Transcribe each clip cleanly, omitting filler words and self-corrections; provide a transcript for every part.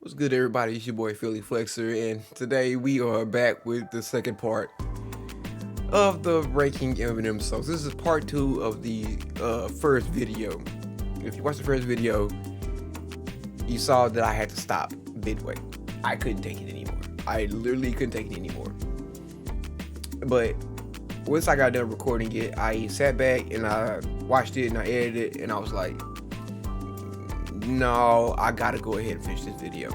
What's good, everybody? It's your boy PhillyPhlexer, and today we are back with the second part of the ranking Eminem songs. This is part 2 of the first video. If you watched the first video, you saw that I had to stop midway. I couldn't take it anymore. I literally couldn't take it anymore. But once I got done recording it, I sat back and I watched it and I edited it, and I was like, no, I gotta go ahead and finish this video.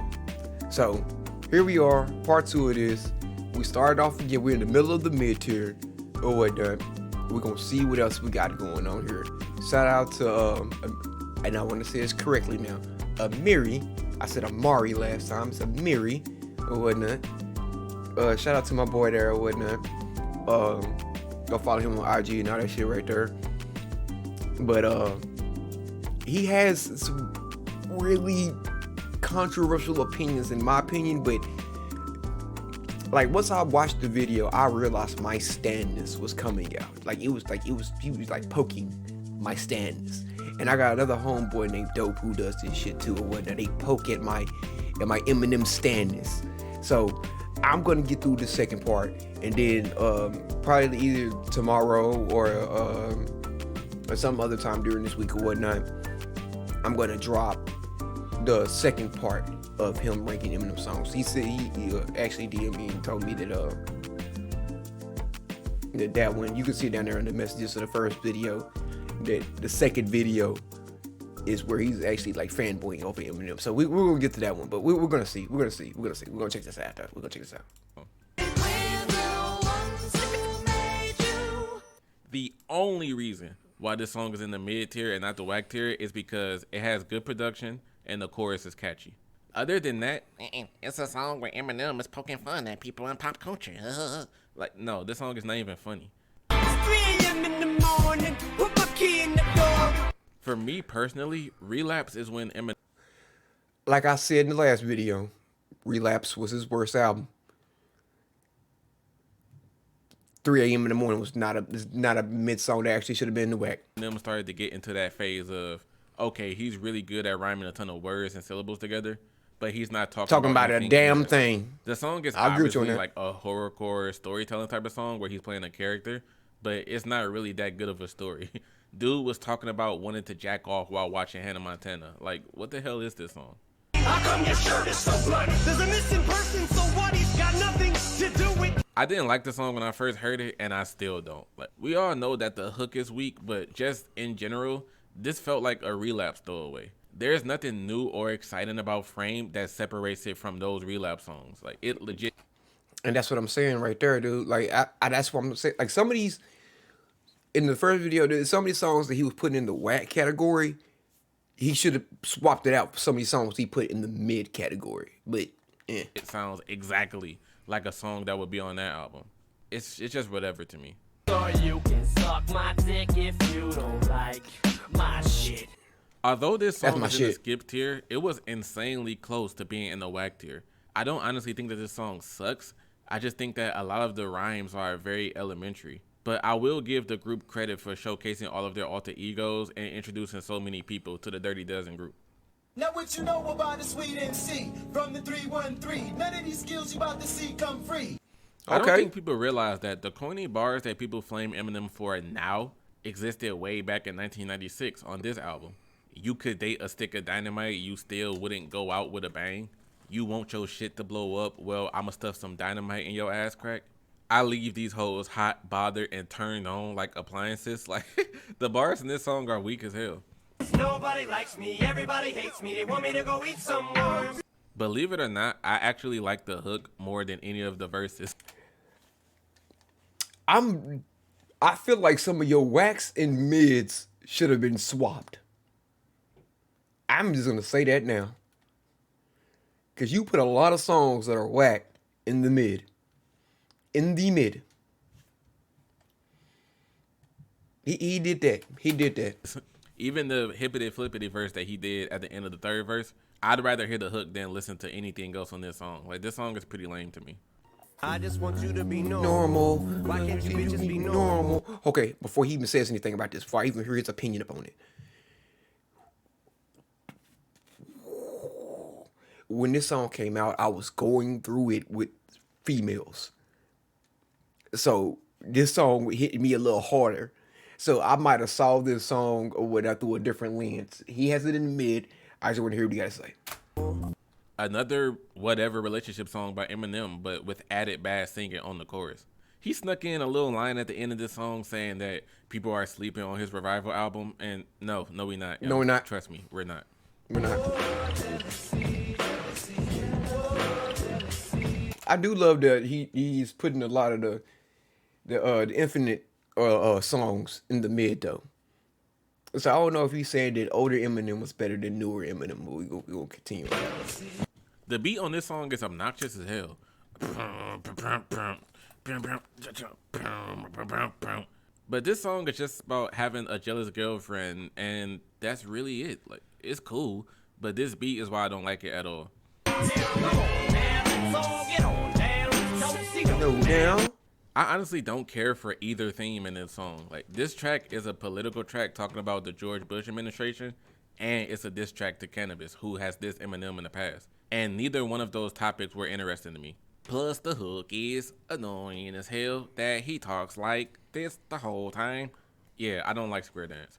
So here we are, part 2 of this. We started off again. We're in the middle of the mid-tier or whatnot. We're gonna see what else we got going on here. Shout out to and I want to say this correctly now, Amiri. I said Amari last time. It's Amiri or whatnot. Shout out to my boy there or whatnot. Go follow him on IG and all that shit right there. But he has some really controversial opinions in my opinion, but like once I watched the video, I realized my standness was coming out. He was like poking my standness. And I got another homeboy named Dope who does this shit too or whatnot. They poke at my Eminem standness. So I'm gonna get through the second part, and then probably either tomorrow or some other time during this week or whatnot, I'm gonna drop the second part of him ranking Eminem songs. He said he actually DM'd me and told me that one, you can see down there in the messages of the first video, that the second video is where he's actually like fanboying over Eminem. So we're gonna get to that one, but we're gonna see. We're gonna check this out. We're gonna check this out. The only reason why this song is in the mid tier and not the whack tier is because it has good production and the chorus is catchy. Other than that, it's a song where Eminem is poking fun at people in pop culture. like, no, this song is not even funny. It's 3 a.m. in the morning, put my key in the door. For me personally, Relapse is when Eminem... Like I said in the last video, Relapse was his worst album. 3 a.m. in the morning was not a mid song that actually should have been in the whack. Eminem started to get into that phase of, okay, he's really good at rhyming a ton of words and syllables together, but he's not talking about a damn thing. The song is I agree with you on obviously that. like a horrorcore storytelling type of song where he's playing a character, but it's not really that good of a story. Dude was talking about wanting to jack off while watching Hannah Montana. Like, what the hell is this song? How come your shirt is so bloody? There's a missing person, so what? He's got nothing to do with. I didn't like the song when I first heard it, and I still don't. Like, we all know that the hook is weak, but just in general, this felt like a Relapse throwaway. There's nothing new or exciting about Frame that separates it from those Relapse songs. Like, it legit. And that's what I'm saying right there, dude. Like, I that's what I'm saying. Like, some of these, in the first video, there's some of these songs that he was putting in the whack category, he should have swapped it out for some of these songs he put in the mid category. But, It sounds exactly like a song that would be on that album. It's just whatever to me. Or you can suck my dick if you don't like my shit. Although this That's song my is in the shit. skip tier, it was insanely close to being in the whack tier. I don't honestly think that this song sucks. I just think that a lot of the rhymes are very elementary. But I will give the group credit for showcasing all of their alter egos and introducing so many people to the Dirty Dozen group. Now what you know about the sweet MC from the 313? None of these skills you about to see come free. I don't Okay. think people realize that the corny bars that people flame Eminem for now existed way back in 1996 on this album. You could date a stick of dynamite, you still wouldn't go out with a bang. You want your shit to blow up, well, I'ma stuff some dynamite in your ass crack. I leave these hoes hot, bothered, and turned on like appliances. Like, the bars in this song are weak as hell. Nobody likes me, everybody hates me. They want me to go eat some worms. Believe it or not, I actually like the hook more than any of the verses. I feel like some of your whacks and mids should have been swapped. I'm just gonna say that now, cause you put a lot of songs that are whack in the mid. In the mid. He did that. He did that. Even the hippity flippity verse that he did at the end of the third verse, I'd rather hear the hook than listen to anything else on this song. Like, this song is pretty lame to me. I just want you to be Normal. Why can't you bitches be normal? Okay, before he even says anything about this, before I even hear his opinion upon it. when this song came out, I was going through it with females. So this song hit me a little harder. So I might have saw this song or whatever through a different lens. He has it in the mid. I just want to hear what you guys say. Another whatever relationship song by Eminem, but with added bad singing on the chorus. He snuck in a little line at the end of this song saying that people are sleeping on his Revival album, and no, we not. No, we're not. Trust me, we're not. We're not. I do love that he's putting a lot of the infinite songs in the mid though. So I don't know if he's saying that older Eminem was better than newer Eminem, but we gonna continue. The beat on this song is obnoxious as hell. But this song is just about having a jealous girlfriend, and that's really it. Like, it's cool, but this beat is why I don't like it at all. No down. I honestly don't care for either theme in this song. Like, this track is a political track talking about the George Bush administration, and it's a diss track to Cannabis, who has dissed Eminem in the past. And neither one of those topics were interesting to me. Plus, the hook is annoying as hell that he talks like this the whole time. Yeah, I don't like Square Dance.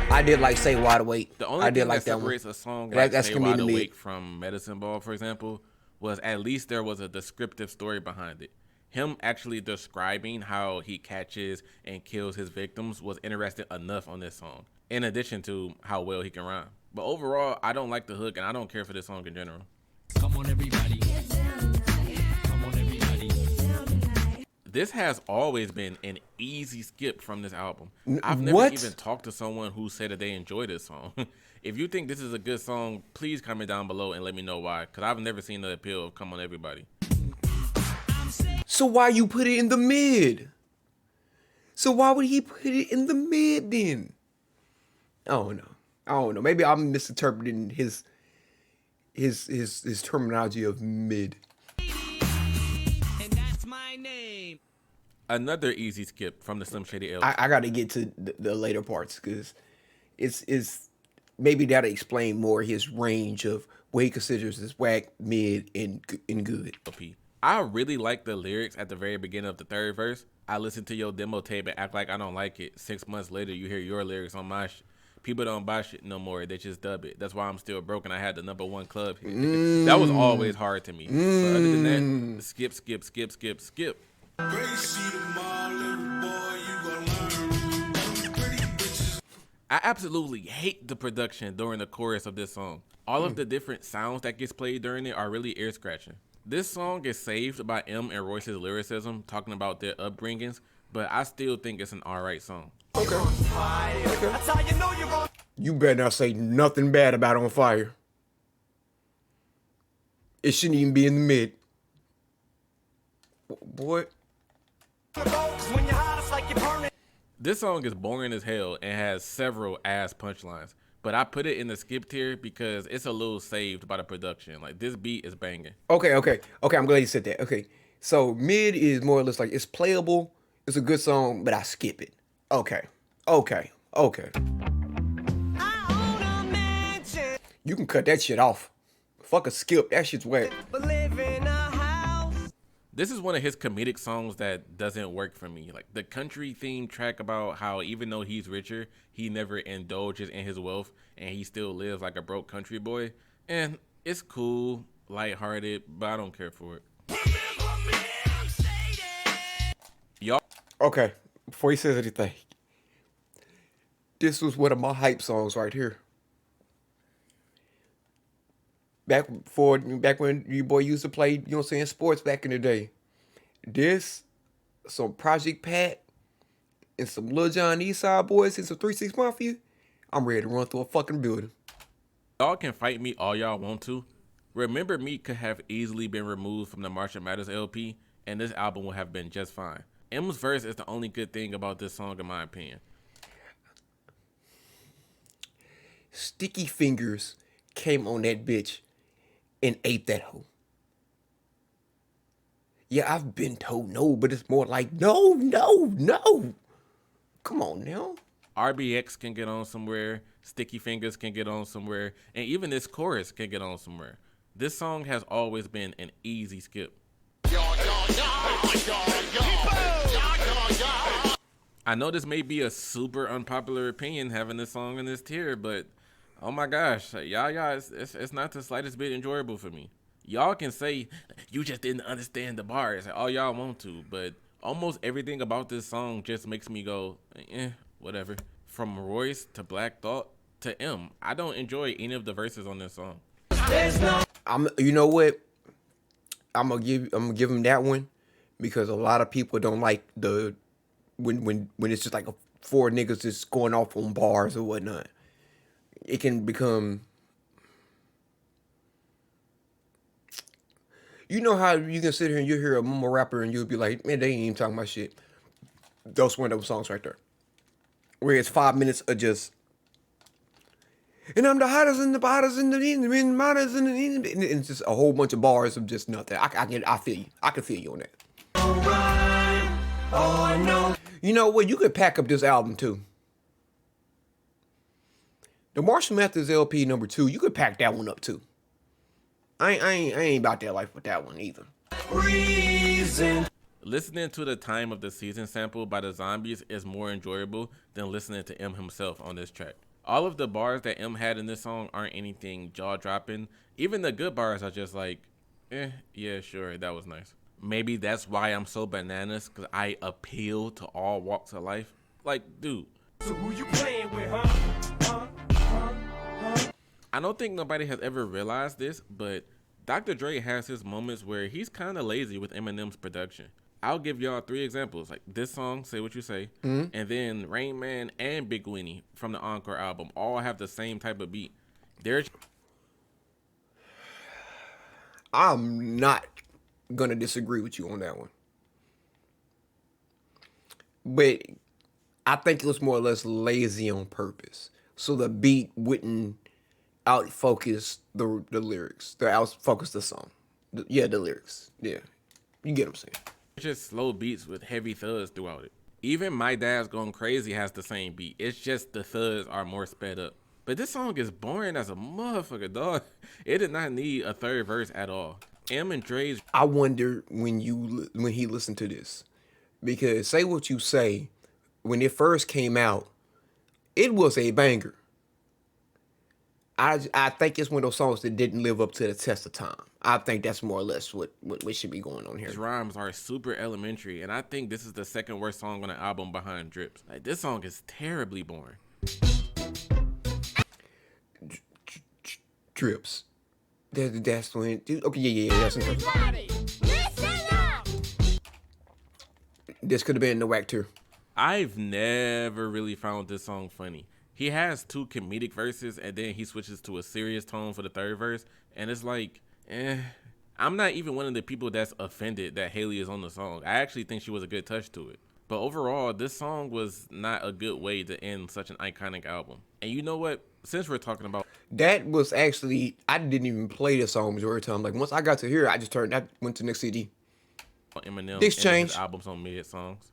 I did like Say Wide Awake. The only I did thing like that that one. separates a song like That's Stay gonna be in Wide the mid. Awake from Medicine Ball, for example, was at least there was a descriptive story behind it. Him actually describing how he catches and kills his victims was interesting enough on this song, in addition to how well he can rhyme. But overall, I don't like the hook, and I don't care for this song in general. Come on, everybody. Come on, everybody. This has always been an easy skip from this album. I've never what? even talked to someone who said that they enjoy this song. If you think this is a good song, please comment down below and let me know why, because I've never seen the appeal of Come On Everybody. So why you put it in the mid? So why would he put it in the mid then? I don't know. Maybe I'm misinterpreting his terminology of mid. And that's my name. Another easy skip from the Slim Shady L. I got to get to the later parts because it's maybe that'll explain more his range of what he considers as whack, mid, and good. LP. I really like the lyrics at the very beginning of the third verse. I listen to your demo tape and act like I don't like it. 6 months later, you hear your lyrics on my shit. People don't buy shit no more. They just dub it. That's why I'm still broke and I had the #1 club hit. That was always hard to me. But other than that, skip. I absolutely hate the production during the chorus of this song. All of the different sounds that gets played during it are really ear scratching. This song is saved by M and Royce's lyricism, talking about their upbringings, but I still think it's an alright song. Okay. You better not say nothing bad about On Fire. It shouldn't even be in the mid. Boy. This song is boring as hell and has several ass punchlines, but I put it in the skip tier because it's a little saved by the production. Like, this beat is banging. Okay. I'm glad you said that. Okay. So mid is more or less like it's playable. It's a good song, but I skip it. Okay. You can cut that shit off. Fuck a skip. That shit's whack. This is one of his comedic songs that doesn't work for me. Like, the country themed track about how even though he's richer, he never indulges in his wealth and he still lives like a broke country boy. And it's cool, lighthearted, but I don't care for it. Y'all. Okay. Before he says anything, this was one of my hype songs right here. Back when you boy used to play, you know what I'm saying, sports back in the day. This, some Project Pat, and some Lil Jon Eastside Boys and some 3 6 Mafia, I'm ready to run through a fucking building. Y'all can fight me all y'all want to. Remember Me could have easily been removed from the Marshall Mathers LP, and this album would have been just fine. M's verse is the only good thing about this song in my opinion. Sticky Fingers came on that bitch and ate that hoe. Yeah, I've been told no, but it's more like no. Come on now. RBX can get on somewhere. Sticky Fingers can get on somewhere, and even this chorus can get on somewhere. This song has always been an easy skip. I know this may be a super unpopular opinion having this song in this tier, but oh my gosh, it's not the slightest bit enjoyable for me. Y'all can say you just didn't understand the bars all y'all want to, but almost everything about this song just makes me go, whatever. From Royce to Black Thought to M, I don't enjoy any of the verses on this song. You know what? I'm gonna give him that one because a lot of people don't like the when it's just like four niggas just going off on bars or whatnot. It can become. You know how you can sit here and you hear a mumble rapper and you'll be like, man, they ain't even talking about shit. Those one of those songs right there. Where it's 5 minutes of just, and I'm the hottest and the hottest and the hottest and it's just a whole bunch of bars of just nothing. I feel you. I can feel you on that. Oh, no. You know what? You could pack up this album too. The Marshall Mathers LP #2, you could pack that one up too. I ain't about that life with that one either. Reason. Listening to the Time of the Season sample by the Zombies is more enjoyable than listening to M himself on this track. All of the bars that M had in this song aren't anything jaw-dropping. Even the good bars are just like, yeah, sure, that was nice. Maybe that's why I'm so bananas, because I appeal to all walks of life. Like, dude. So who you playing with, huh? I don't think nobody has ever realized this, but Dr. Dre has his moments where he's kind of lazy with Eminem's production. I'll give y'all 3 examples, like this song, Say What You Say, and then Rain Man and Big Winnie from the Encore album all have the same type of beat. I'm not gonna disagree with you on that one. But I think it was more or less lazy on purpose. So the beat wouldn't outfocus the lyrics. The outfocus the song. The lyrics. Yeah. You get what I'm saying. just slow beats with heavy thuds throughout it. Even My Dad's Going Crazy has the same beat. It's just the thuds are more sped up. But this song is boring as a motherfucker, dog. It did not need a third verse at all. M and Dre's. I wonder when he listened to this, because Say What You Say, when it first came out, it was a banger. I think it's one of those songs that didn't live up to the test of time. I think that's more or less what should be going on here. His rhymes are super elementary, and I think this is the second worst song on the album behind Drips. Like, this song is terribly boring. Drips. That's when. Okay, yeah. That's this could have been in the whack tier. I've never really found this song funny. He has two comedic verses, and then he switches to a serious tone for the third verse, and it's like, I'm not even one of the people that's offended that Haley is on the song. I actually think she was a good touch to it. But overall, this song was not a good way to end such an iconic album. And you know what? Since we're talking about... That was actually... I didn't even play the song majority of the time. Like, once I got to here, I just went to the next CD. Eminem This and changed. his albums on mid songs.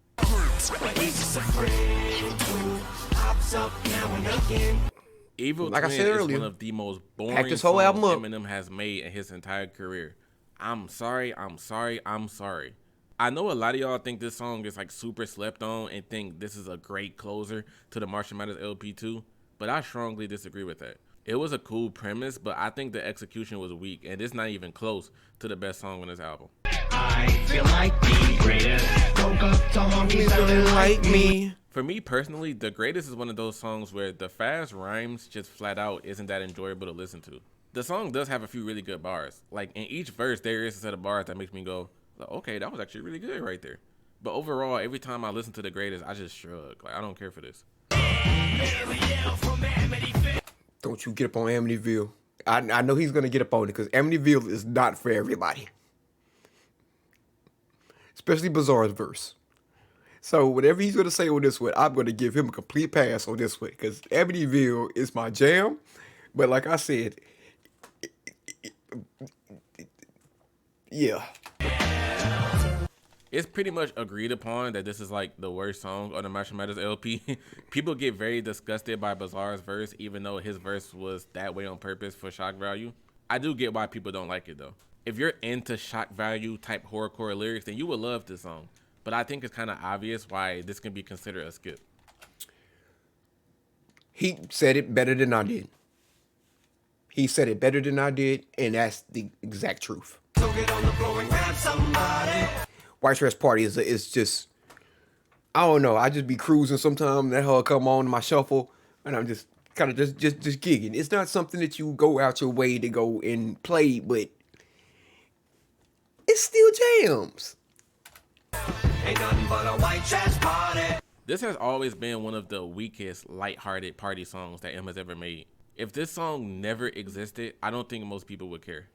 Evil Like I Twin said is earlier, one of the most boring pack this whole songs album up. Eminem has made in his entire career. I'm sorry. I know a lot of y'all think this song is like super slept on and think this is a great closer to the Marshall Mathers LP2, but I strongly disagree with that. It was a cool premise, but I think the execution was weak, and it's not even close to the best song on this album. I feel like the greatest. Woke up to homies feeling like me. For me personally, The Greatest is one of those songs where the fast rhymes just flat out isn't that enjoyable to listen to. The song does have a few really good bars. Like, in each verse, there is a set of bars that makes me go, okay, that was actually really good right there. But overall, every time I listen to The Greatest, I just shrug. Like, I don't care for this. Don't you get up on Amityville. I know he's going to get up on it because Amityville is not for everybody. Especially Bizarre's verse. So whatever he's going to say on this one, I'm going to give him a complete pass on this one because Amityville is my jam. But like I said, yeah. It's pretty much agreed upon that this is like the worst song on the Marshall Mathers LP. People get very disgusted by Bizarre's verse, even though his verse was that way on purpose for shock value. I do get why people don't like it though. If you're into shock value type horrorcore lyrics, then you will love this song. But I think it's kind of obvious why this can be considered a skip. He said it better than I did. He said it better than I did, and that's the exact truth. So get on the floor and grab somebody. White Trash Party is just, I don't know. I just be cruising sometime. That hell come on my shuffle, and I'm just kind of just gigging. It's not something that you go out your way to go and play, but it's still jams. Ain't nothing but a white trash party. This has always been one of the weakest, lighthearted party songs that M has ever made. If this song never existed, I don't think most people would care.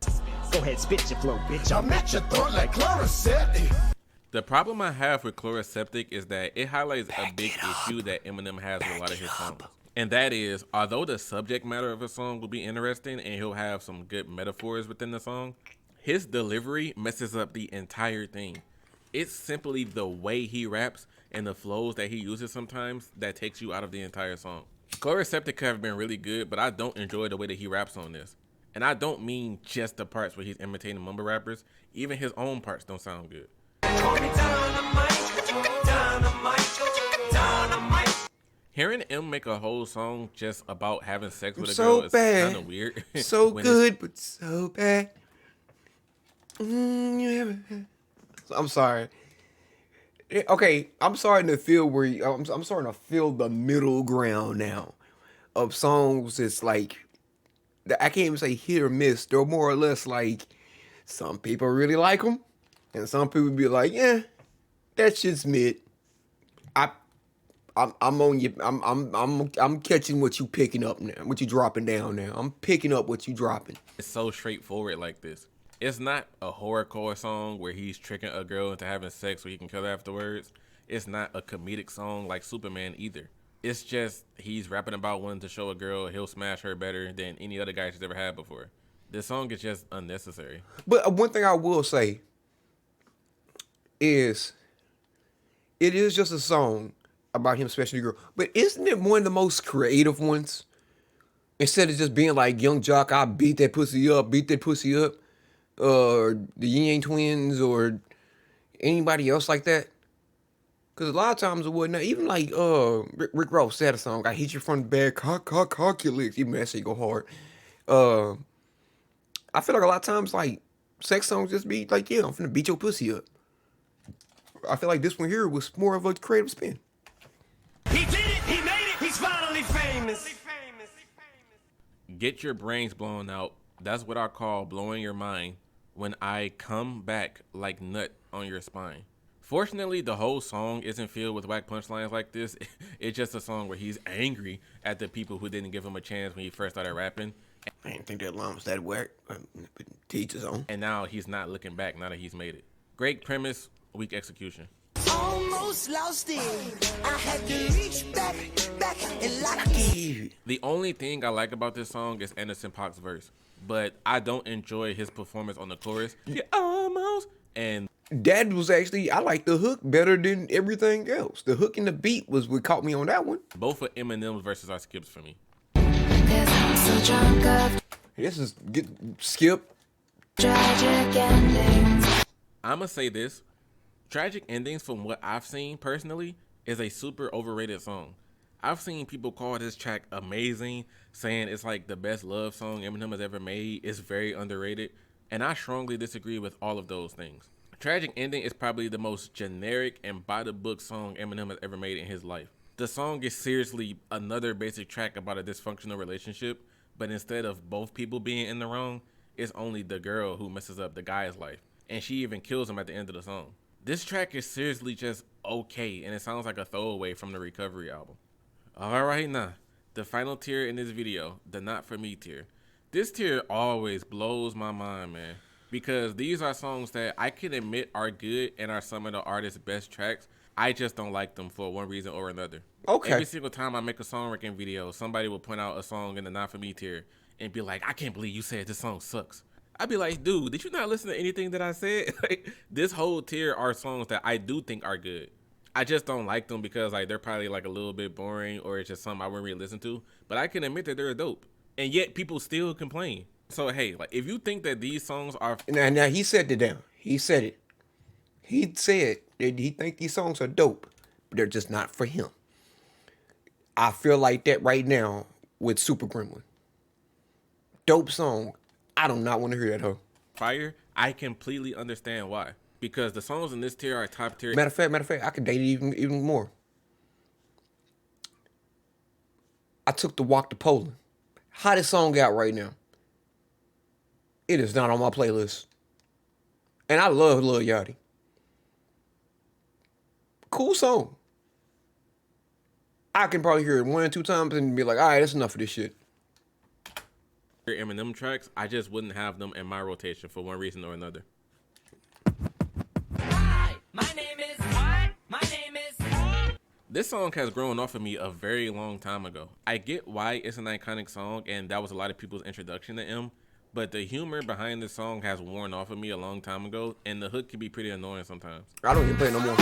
Go ahead, spit your flow, bitch. I'm at your throat like CHLORASEPTIC. The problem I have with CHLORASEPTIC is that it highlights a big issue that Eminem has with a lot of his songs. And that is, although the subject matter of a song will be interesting and he'll have some good metaphors within the song, his delivery messes up the entire thing. It's simply the way he raps and the flows that he uses sometimes that takes you out of the entire song. CHLORASEPTIC could have been really good, but I don't enjoy the way that he raps on this. And I don't mean just the parts where he's imitating mumble rappers. Even his own parts don't sound good. Hearing M make a whole song just about having sex with a girl is kind of weird. So good, but so bad. I'm sorry. Okay, I'm starting to feel I'm starting to feel the middle ground now of songs. It's like I can't even say hit or miss. They're more or less like some people really like them, and some people be like, yeah, that shit's mid. I'm on you. I'm catching what you picking up now. What you dropping down now. I'm picking up what you dropping. It's so straightforward like this. It's not a horrorcore song where he's tricking a girl into having sex so he can kill her afterwards. It's not a comedic song like Superman either. It's just he's rapping about wanting to show a girl he'll smash her better than any other guy she's ever had before. This song is just unnecessary. But one thing I will say is it is just a song about him smashing a girl. But isn't it one of the most creative ones? Instead of just being like Young Jock, I beat that pussy up, or the Yin Yang Twins, or anybody else like that. Because a lot of times it whatnot, even like Rick Ross had a song, I hit you from the back, cock your legs. Even that shit go hard. I feel like a lot of times like sex songs just be like, yeah, I'm finna beat your pussy up. I feel like this one here was more of a creative spin. He did it, he made it, he's finally famous. Get your brains blown out. That's what I call blowing your mind when I come back like nut on your spine. Fortunately, the whole song isn't filled with whack punchlines like this. It's just a song where he's angry at the people who didn't give him a chance when he first started rapping. I didn't think that line was that whack. Teach his own. And now he's not looking back now that he's made it. Great premise, weak execution. Almost lost it. I had to reach back and lock it. The only thing I like about this song is Anderson .Paak's verse, but I don't enjoy his performance on the chorus. Yeah, almost. And that was actually, I like the hook better than everything else. The hook and the beat was what caught me on that one. both of Eminem's verses are skips for me. This is skip. Tragic endings. I'ma say this. Tragic Endings, from what I've seen personally, is a super overrated song. I've seen people call this track amazing, saying it's like the best love song Eminem has ever made. It's very underrated, and I strongly disagree with all of those things. Tragic Ending is probably the most generic and by-the-book song Eminem has ever made in his life. The song is seriously another basic track about a dysfunctional relationship, but instead of both people being in the wrong, it's only the girl who messes up the guy's life, and she even kills him at the end of the song. This track is seriously just okay, and it sounds like a throwaway from the Recovery album. Alright now, the final tier in this video, the Not For Me tier. This tier always blows my mind, man, because these are songs that I can admit are good and are some of the artist's best tracks. I just don't like them for one reason or another. Okay. Every single time I make a song ranking video, somebody will point out a song in the Not For Me tier and be like, I can't believe you said this song sucks. I'd be like, dude, did you not listen to anything that I said? Like, this whole tier are songs that I do think are good. I just don't like them because like they're probably like a little bit boring or it's just something I wouldn't really listen to. But I can admit that they're dope, and yet people still complain. So hey, like if you think that these songs are Now he said it down. He said it. He said that he think these songs are dope, but they're just not for him. I feel like that right now with Super Gremlin. Dope song. I do not want to hear that hoe. fire, I completely understand why. Because the songs in this tier are top tier. Matter of fact, I could date it even more. I took the walk to Poland. Hottest song out right now. It is not on my playlist. And I love Lil Yachty. Cool song. I can probably hear it 1 or 2 times and be like, all right, that's enough of this shit. Eminem tracks, I just wouldn't have them in my rotation for one reason or another. My name is what? My name is This song has grown off of me a very long time ago. I get why it's an iconic song and that was a lot of people's introduction to M, but the humor behind the song has worn off of me a long time ago and the hook can be pretty annoying sometimes. I don't even play it no more.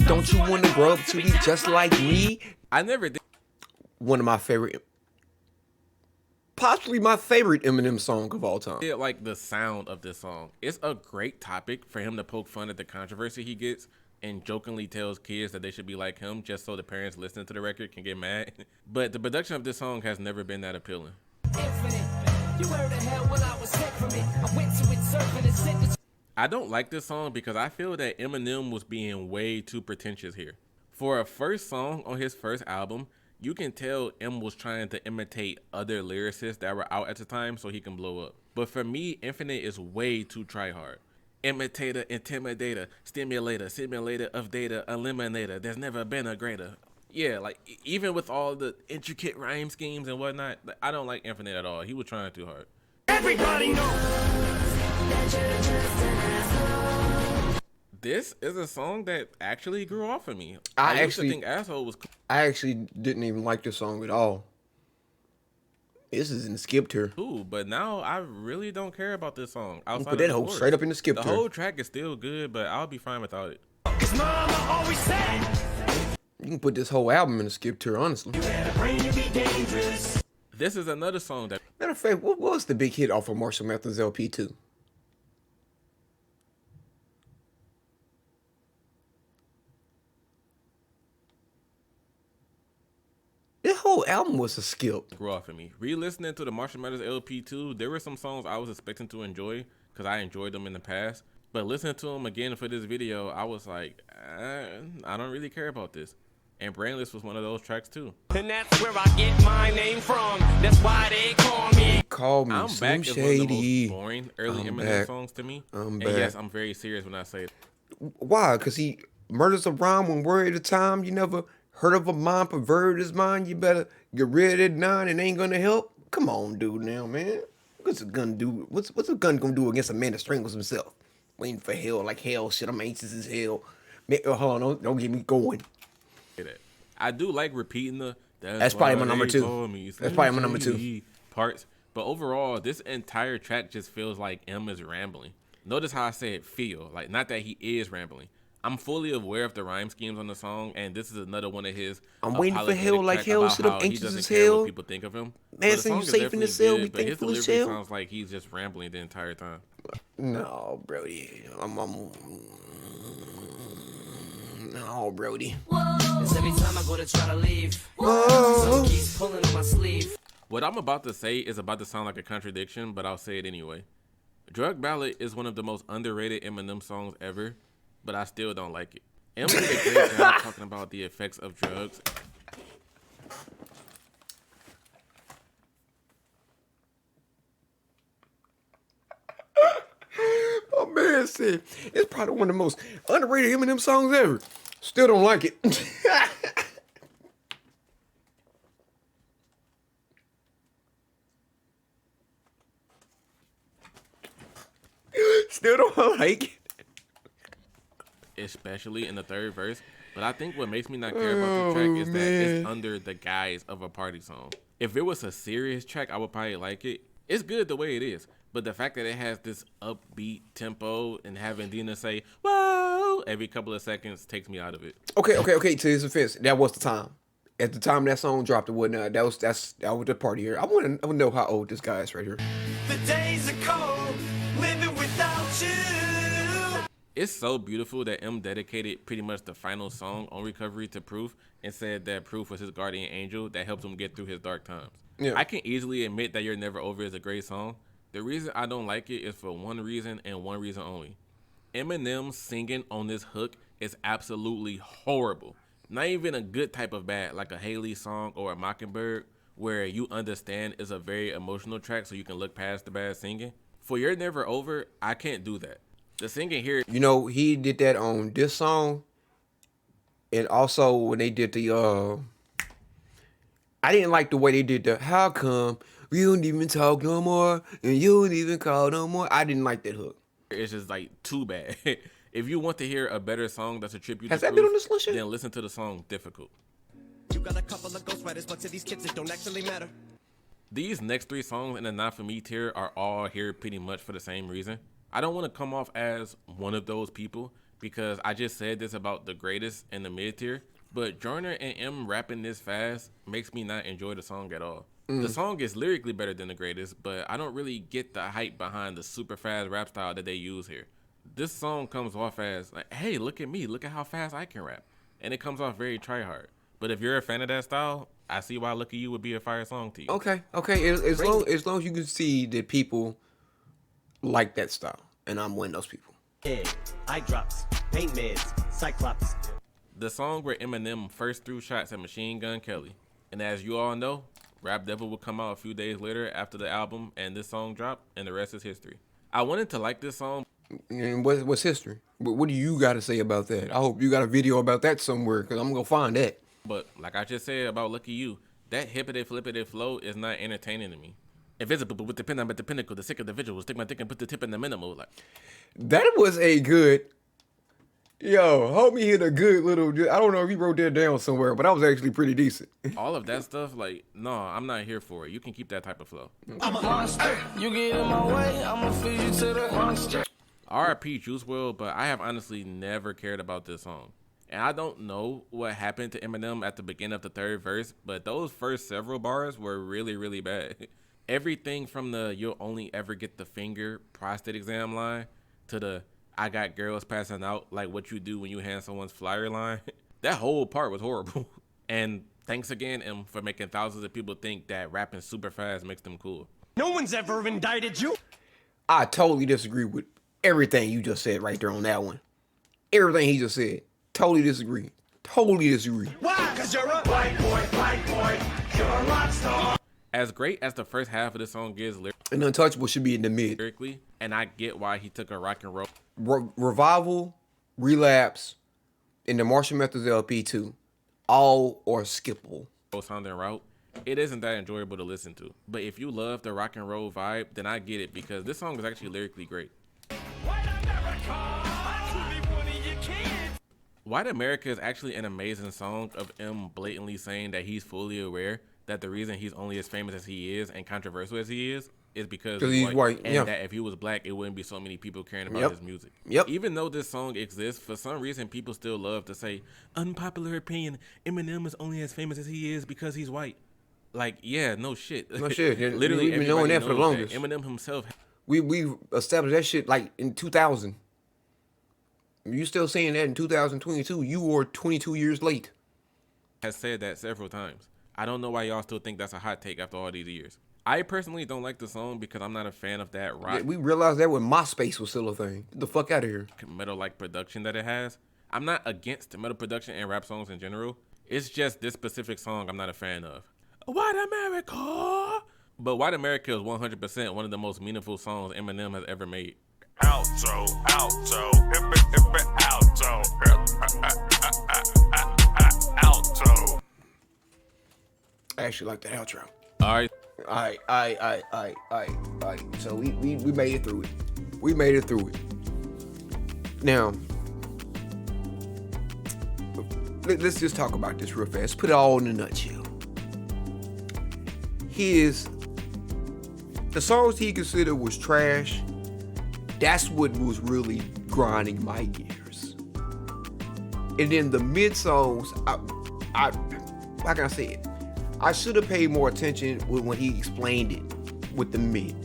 Don't you want to grow up to be just like me? I never did. One of my favorite, possibly my favorite Eminem song of all time. Like the sound of this song. It's a great topic for him to poke fun at the controversy he gets and jokingly tells kids that they should be like him just so the parents listening to the record can get mad. But the production of this song has never been that appealing. I don't like this song because I feel that Eminem was being way too pretentious here. For a first song on his first album, you can tell M was trying to imitate other lyricists that were out at the time so he can blow up. But for me, Infinite is way too try-hard. Imitator, intimidator, stimulator, simulator of data, eliminator, there's never been a greater. Yeah, like even with all the intricate rhyme schemes and whatnot, I don't like Infinite at all. He was trying too hard. Everybody knows. This is a song that actually grew off of me. I used to actually- think Asshole was cool. I actually didn't even like this song at all. This is in the skip tier. Cool, but now I really don't care about this song. Outside Put of that the hoe chorus. straight up in the skip The tier. whole track is still good, but I'll be fine without it. Cause mama always said, You can put this whole album in the skip tier, honestly. brain to be dangerous. This is another song that Matter of fact, what was the big hit off of Marshall Mathers LP2? This whole album was a skip. grew off of me. Re-listening to the Marshall Mathers LP2, there were some songs I was expecting to enjoy because I enjoyed them in the past. But listening to them again for this video, I was like, I don't really care about this. And Brainless was one of those tracks too. And that's where I get my name from. That's why they call me. Call me I'm Slim back is one of the Shady. most boring early I'm Eminem back. songs to me. I'm and back. yes, I'm very serious when I say it. Why? Because he murders a rhyme one word at a time. You never heard of a mind perverted his mind. You better get rid of that nine and ain't gonna help. Come on, dude, now, man. What's a gun do? What's a gun gonna do against a man that strangles himself? Waiting for hell, like hell. Shit, I'm anxious as hell. Man, hold on, don't get me going. That. I do like repeating the That's probably my why number they 2. call me That's probably my number 2. Slim parts. But overall, this entire track just feels like M is rambling. Notice how I said feel, like not that he is rambling. I'm fully aware of the rhyme schemes on the song, and this is another one of his. I'm waiting for apologetic hell like track hell, about shit, I'm how he anxious doesn't as care hell. what people think of him. Man, But the saying song you is safe in the definitely cell, good, be but his thankful as delivery hell. sounds like he's just rambling the entire time. No, Brody. No, Brody. Every time I go to try to leave, Oh. someone keeps pulling on my sleeve. What I'm about to say is about to sound like a contradiction, but I'll say it anyway. Drug Ballad is one of the most underrated Eminem songs ever, but I still don't like it. M did a great job talking about the effects of drugs. Oh man said it's probably one of the most underrated Eminem songs ever. Still don't like it. Still don't like it. Especially in the third verse. But I think what makes me not care about the track is that it's man. under the guise of a party song. If it was a serious track, I would probably like it. It's good the way it is, but the fact that it has this upbeat tempo and having Dina say "whoa" every couple of seconds takes me out of it. Okay. To his offense, that was the time. At the time that song dropped and whatnot, that was the party here. I want to know how old this guy is right here. The days are cold, living without you. It's so beautiful that M dedicated pretty much the final song on Recovery to Proof and said that Proof was his guardian angel that helped him get through his dark times. Yeah. I can easily admit that You're Never Over is a great song. The reason I don't like it is for one reason and one reason only. Eminem singing on this hook is absolutely horrible. Not even a good type of bad, like a Haley song or a Mockingbird, where you understand is a very emotional track so you can look past the bad singing. For You're Never Over, I can't do that. The singing here, You know, he did that on this song, and also when they did the I didn't like the way they did the "How come we don't even talk no more and you don't even call no more." I didn't like that hook. it's just like too bad. If you want to hear a better song that's a tribute Has to that been Proof, on this list yet? then listen to the song Difficult. You got a couple of ghostwriters, but to these kids it don't actually matter. These next three songs in the Not For Me tier are all here pretty much for the same reason. I don't want to come off as one of those people because I just said this about the greatest in the mid tier, but Joyner and M rapping this fast makes me not enjoy the song at all. The song is lyrically better than the greatest, but I don't really get the hype behind the super fast rap style that they use here. This song comes off as like, hey, look at me, look at how fast I can rap. And it comes off very try-hard. But if you're a fan of that style, I see why Look at You would be a fire song to you. Okay. As long as you can see that people like that style, and I'm one of those people. Eye drops, paint mids, cyclops. The song where Eminem first threw shots at Machine Gun Kelly. And as you all know, Rap Devil would come out a few days later after the album and this song dropped, and the rest is history. I wanted to like this song. And what's history? What do you got to say about that? I hope you got a video about that somewhere, because I'm going to find that. But like I just said about Lucky You, that hippity flippity flow is not entertaining to me. Invisible with the pen, I'm at the pinnacle, the sick of the visual. Stick my dick and put the tip in the minimal. Like, That was a good... Yo, homie hit a good little... I don't know if he wrote that down somewhere, but that was actually pretty decent. all of that stuff, like, no, I'm not here for it. You can keep that type of flow. I'm a monster. You get in my way, I'ma feed you to the monster. R.I.P. Juice WRLD, but I have honestly never cared about this song. And I don't know what happened to Eminem at the beginning of the third verse, but those first several bars were really, really bad. Everything from the "you'll only ever get the finger" prostate exam line to the "I got girls passing out like what you do when you hand someone's flyer" line, that whole part was horrible. And thanks again, M, for making thousands of people think that rapping super fast makes them cool. No one's ever indicted you. I totally disagree with everything you just said right there on that one. Everything he just said. Totally disagree. Why? Cause you're a white boy, you're a rock star. As great as the first half of the song is And Untouchable should be in the mid. lyrically, and I get why he took a rock and roll Revival, Relapse, and the Marshall Mathers LP2, all are skippable. sounding route, it isn't that enjoyable to listen to. But if you love the rock and roll vibe, then I get it because this song is actually lyrically great. White America is actually an amazing song of M blatantly saying that he's fully aware that the reason he's only as famous as he is and controversial as he is because he's white, and yeah. that if he was black, it wouldn't be so many people caring about his music. Yep. Even though this song exists, for some reason, people still love to say, unpopular opinion, Eminem is only as famous as he is because he's white. Like, yeah, no shit. No shit. Literally, We've been knowing everybody that for the knows longest. Eminem himself We established that shit like in 2000. You still saying that in 2022? You were 22 years late. has said that several times. I don't know why y'all still think that's a hot take after all these years. I personally don't like the song because I'm not a fan of that rock Yeah, we realized that when MySpace was still a thing. Get the fuck out of here. metal-like production that it has. I'm not against metal production and rap songs in general. It's just this specific song I'm not a fan of. White America! But White America is 100% one of the most meaningful songs Eminem has ever made. Alto, alto, alto. I actually like that outro. Alright, Alright. So we made it through it. We made it through it. Now, let's just talk about this real fast. Put it all in a nutshell. His the songs he considered was trash, that's what was really grinding my gears. And then the mid songs, I how can I say it? I should have paid more attention when he explained it with the mid.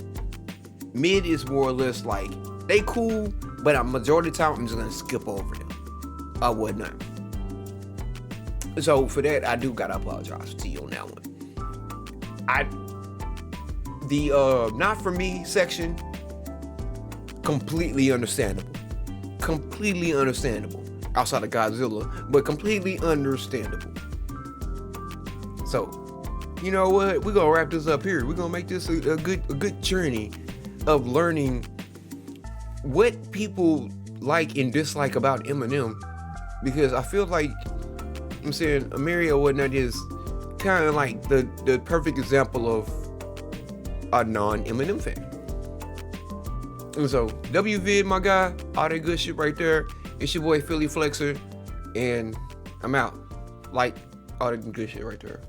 Mid is more or less like, they cool, but a majority of the time I'm just gonna skip over them or whatnot. So for that, I do gotta apologize to you on that one. The not for me section, completely understandable. Completely understandable. Outside of Godzilla, but completely understandable. So, you know what? We're gonna wrap this up here. We're gonna make this a good journey of learning what people like and dislike about Eminem, because I feel like I'm saying Amiri or whatnot is kind of like the perfect example of a non-Eminem fan. And so WVid, my guy, all that good shit right there. It's your boy PhillyPhlexer, and I'm out. Like all that good shit right there.